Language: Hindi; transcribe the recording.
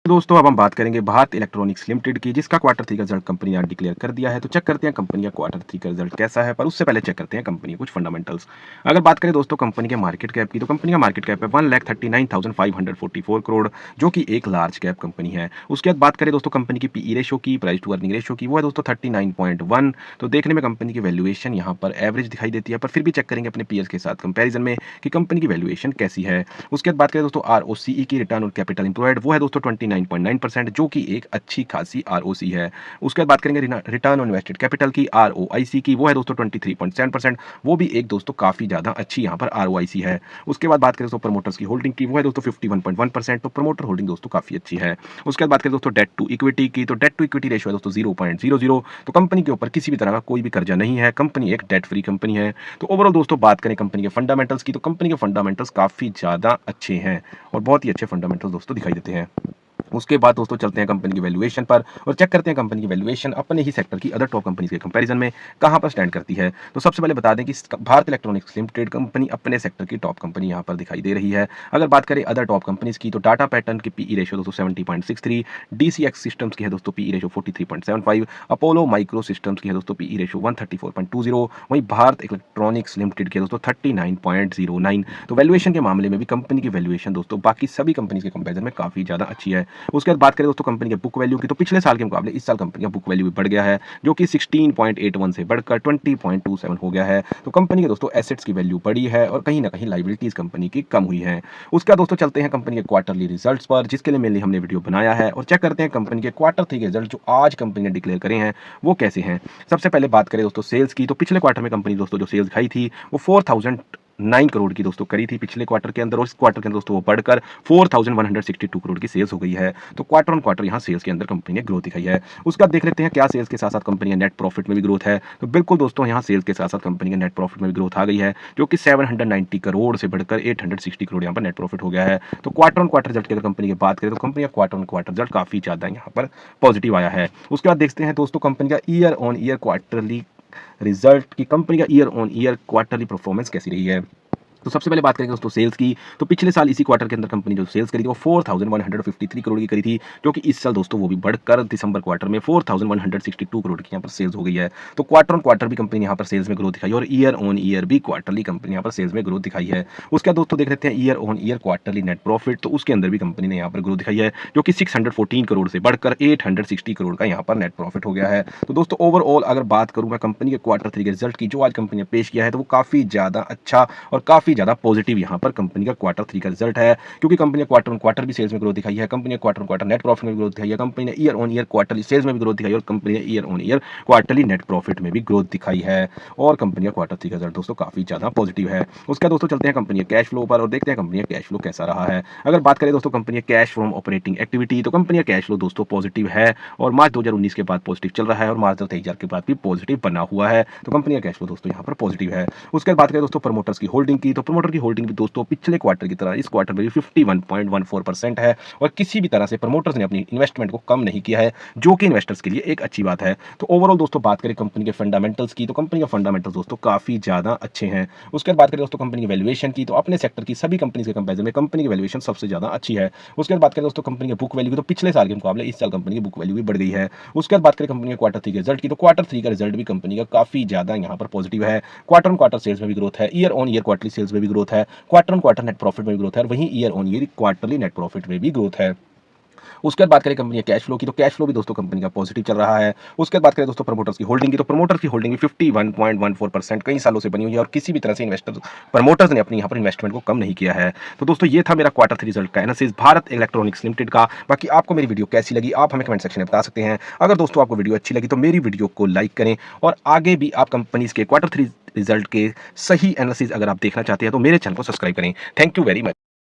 दोस्तों अब हम बात करेंगे भारत इलेक्ट्रॉनिक्स लिमिटेड की, जिसका क्वार्टर थ्री का रिजल्ट कंपनी ने आज डिक्लेयर कर दिया है। तो चेक करते हैं कंपनी का क्वार्टर थ्री का रिजल्ट कैसा है, पर उससे पहले चेक करते हैं कंपनी के कुछ फंडामेंटल्स। अगर बात करें दोस्तों कंपनी के मार्केट कैप की, तो कंपनी का मार्केट कैप है 1,39,544 करोड़, जो कि एक लार्ज कैप कंपनी है। उसके बाद बात करें दोस्तों कंपनी की पीई रेशो की, प्राइस टू अर्निंग रेशो की, वो है दोस्तों 39.1। तो देखने में कंपनी की वैल्यूएशन यहाँ पर एवरेज दिखाई देती है, पर फिर भी चेक करेंगे अपने पीएस के साथ कंपेरिजन में कि कंपनी की वैल्यूएशन कैसी है। उसके बाद बात करें दोस्तों आरओसीई की, रिटर्न ऑन कैपिटल एम्प्लॉयड, वो है दोस्तों 29.9%, जो कि एक अच्छी खासी आरओसी है। उसके बाद बात करेंगे रिटर्न ऑन इन्वेस्टेड कैपिटल की, आरओआईसी की, वो है दोस्तों 23.7%, वो भी एक दोस्तों काफी ज्यादा अच्छी यहाँ पर आरओआईसी है। उसके बाद बात करें दोस्तों प्रमोटर्स की होल्डिंग की, वो है दोस्तों 51.1%, तो प्रमोटर होल्डिंग दोस्तों काफी अच्छी है। उसके बाद बात करें दोस्तों डेट टू इक्विटी की, तो डेट टू इक्विटी रेशियो है दोस्तों 0.00, तो कंपनी के ऊपर किसी भी तरह का कोई भी कर्जा नहीं है, कंपनी एक डेट फ्री कंपनी है। तो ओवरऑल दोस्तों बात करें कंपनी के फंडामेंटल्स की, तो कंपनी के फंडामेंटल्स काफी ज्यादा अच्छे हैं और बहुत ही अच्छे फंडामेंटल्स दोस्तों दिखाई देते हैं। उसके बाद दोस्तों चलते हैं कंपनी की वैल्यूएशन पर और चेक करते हैं कंपनी की वैल्यूएशन अपने ही सेक्टर की अदर टॉप कंपनीज के कंपैरिजन में कहां पर स्टैंड करती है। तो सबसे पहले बता दें कि भारत इलेक्ट्रॉनिक्स लिमिटेड कंपनी अपने सेक्टर की टॉप कंपनी यहां पर दिखाई दे रही है। अगर बात करें अदर टॉप कंपनीज की, तो टाटा पैटर्न की पीई रेशियो दोस्तों 70.63, डीसीएक्स सिस्टम्स की है दोस्तों PE ratio 43.75, Apollo Micro Systems की है दोस्तों पीई रेशियो 134.20, वहीं भारत इलेक्ट्रॉनिक्स लिमिटेड की है दोस्तों 39.09। तो वैल्यूएशन के मामले में भी कंपनी की वैल्यूएशन दोस्तों बाकी सभी कंपनीज के कंपेरिजन में काफी ज्यादा अच्छी है। उसके बाद बात करें दोस्तों कंपनी के बुक वैल्यू की, तो पिछले साल के मुकाबले इस साल कंपनी का बुक वैल्यू भी बढ़ गया है, जो कि 16.81 से बढ़कर 20.27 हो गया है। तो कंपनी के दोस्तों एसेट्स की वैल्यू बढ़ी है और कहीं ना कहीं लाइबिलिटीज कंपनी की कम हुई है। उसके बाद दोस्तों चलते हैं कंपनी के क्वार्टरली रिजल्ट्स पर, जिसके लिए मेनली हमने वीडियो बनाया है, और चेक करते हैं कंपनी के क्वार्टर थ्री के रिजल्ट जो आज कंपनी ने डिक्लेयर करे हैं वो कैसे हैं। सबसे पहले बात करें दोस्तों सेल्स की, तो पिछले क्वार्टर में कंपनी दोस्तों जो सेल्स दिखाई थी वो 4,009 करोड़ की दोस्तों करी थी पिछले क्वार्टर के अंदर, और इस क्वार्टर के अंदर दोस्तों वो बढ़कर 4,162 करोड़ की सेल्स हो गई है। तो क्वार्टर ऑन क्वार्टर यहाँ सेल्स के अंदर कंपनी ने ग्रोथ दिखाई है। उसका देख लेते हैं क्या सेल्स के साथ साथ कंपनी के नेट प्रॉफिट में भी ग्रोथ है। तो बिल्कुल दोस्तों यहाँ सेल्स के साथ साथ कंपनी के नेट प्रॉफिट में भी ग्रोथ आ गई है, जो कि 790 करोड़ से बढ़कर 860 करोड़ यहाँ पर नेट प्रॉफिट हो गया है। तो क्वार्टर ऑन क्वार्टर रिजल्ट की अगर कंपनी की बात करें तो कंपनी का क्वार्टर ऑन क्वार्टर रिजल्ट काफी ज्यादा यहाँ पर पॉजिटिव आया है। उसके बाद देखते हैं दोस्तों कंपनी का year on year quarterly result की, कंपनी का year on year quarterly performance कैसी रही है। तो सबसे पहले बात करेंगे दोस्तों सेल्स की, तो पिछले साल इसी क्वार्टर के अंदर कंपनी जो सेल्स करी थी वो 4,153 करोड़ की करी थी, जो कि इस साल दोस्तों वो भी बढ़कर दिसंबर क्वार्टर में 4,162 करोड़ की यहाँ पर सेल्स हो गई है। तो क्वार्टर ऑन क्वार्टर भी कंपनी ने यहाँ पर सेल्स में ग्रोथ दिखाई और ईयर ऑन ईयर भी क्वार्टरली कंपनी यहाँ पर सेल्स में ग्रोथ दिखाई है। उसके बाद दोस्तों देख लेते हैं year on year quarterly net profit, तो उसके अंदर भी कंपनी ने यहाँ पर ग्रोथ दिखाई है, जो कि 614 करोड़ से बढ़कर 860 करोड़ का यहाँ पर नेट प्रॉफिट हो गया है। तो दोस्तों ओवरऑल अगर बात करूँ मैं कंपनी के क्वार्टर थ्री के रिजल्ट की जो आज कंपनी ने पेश किया है, तो वो काफी ज्यादा अच्छा और काफी ज्यादा पॉजिटिव यहाँ पर कंपनी का क्वार्टर थ्री का रिजल्ट है, क्योंकि कंपनी ने क्वार्टर ऑन क्वार्टर भी सेल्स में ग्रोथ दिखाई है, कंपनी ने quarter on quarter net profit में भी ग्रोथ दिखाई है, कंपनी ने year on year quarterly sales में भी ग्रोथ दिखाई और कंपनी ने year on year quarterly net profit में भी ग्रोथ दिखाई है, और कंपनी का क्वार्टर थ्री का रिजल्ट दोस्तों काफी ज्यादा पॉजिटिव है। उसके दोस्तों चलते हैं कंपनी के कैश फ्लो पर और देखते हैं कंपनी का कैश फ्लो कैसा रहा है। अगर बात करें दोस्तों कंपनी का कैश फ्रॉम ऑपरेटिंग एक्टिविटी, तो कंपनी का कैश फ्लो दोस्तों पॉजिटिव है और मार्च 2019 के बाद पॉजिटिव चल रहा है और मार्च 2023 के बाद भी पॉजिटिव बना हुआ है। तो कंपनी का कैश फ्लो दोस्तों यहाँ पर पॉजिटिव है। उसके बाद बात करें दोस्तों प्रमोटर्स की होल्डिंग की, तो प्रमोटर की होल्डिंग भी दोस्तों पिछले क्वार्टर की तरह इस क्वार्टर में भी 51.14% है और किसी भी तरह से प्रमोटर्स ने अपनी इन्वेस्टमेंट को कम नहीं किया है, जो कि इन्वेस्टर्स के लिए एक अच्छी बात है। तो ओवरऑल दोस्तों बात करें कंपनी के फंडामेंटल्स की, तो कंपनी के फंडामेंटल्स दोस्तों काफी ज्यादा अच्छे हैं। उसके बाद बात करें दोस्तों कंपनी की वैल्यूएशन की, तो अपने सेक्टर की सभी कंपनी के कंपेरिजन में कंपनी की वैल्यूएशन सबसे ज्यादा अच्छी है। उसके बाद बात करें दोस्तों कंपनी के बुक वैल्यू की, तो पिछले साल के मुकाबले इस साल कंपनी की बुक वैल्यू भी बढ़ गई है। उसके बाद बात करें कंपनी के क्वार्टर थ्री के रिजल्ट की, तो क्वार्टर थ्री का रिजल्ट भी कंपनी का काफी ज्यादा यहाँ पर पॉजिटिव है। क्वार्टर ऑन क्वार्टर सेल्स में भी ग्रोथ है, year on year quarterly sales में भी ग्रोथ है, quarter on quarter net profit में भी ग्रोथ है, वहीं year on year quarterly net profit में भी ग्रोथ है। उसके बाद बात करें कंपनी के कैश फ्लो की, तो कैश फ्लो भी दोस्तों कंपनी का पॉजिटिव चल रहा है। उसके बाद बात करें दोस्तों प्रमोटर्स की होल्डिंग की, तो प्रमोटर्स की होल्डिंग भी 51.14% कई सालों से बनी हुई है और किसी भी तरह से इन्वेस्टर प्रमोटर्स ने अपनी यहाँ पर इन्वेस्टमेंट को कम नहीं किया है। तो दोस्तों ये था मेरा क्वार्टर थ्री रिजल्ट का एनालिसिस भारत इलेक्ट्रॉनिक्स लिमिटेड का। बाकी आपको मेरी वीडियो कैसी लगी आप हमें कमेंट सेक्शन में बता सकते हैं। अगर दोस्तों आपको वीडियो अच्छी लगी तो मेरी वीडियो को लाइक करें और आगे भी आप कंपनीज के क्वार्टर थ्री रिजल्ट के सही एनालिसिस अगर आप देखना चाहते हैं तो मेरे चैनल को सब्सक्राइब करें। Thank you very much.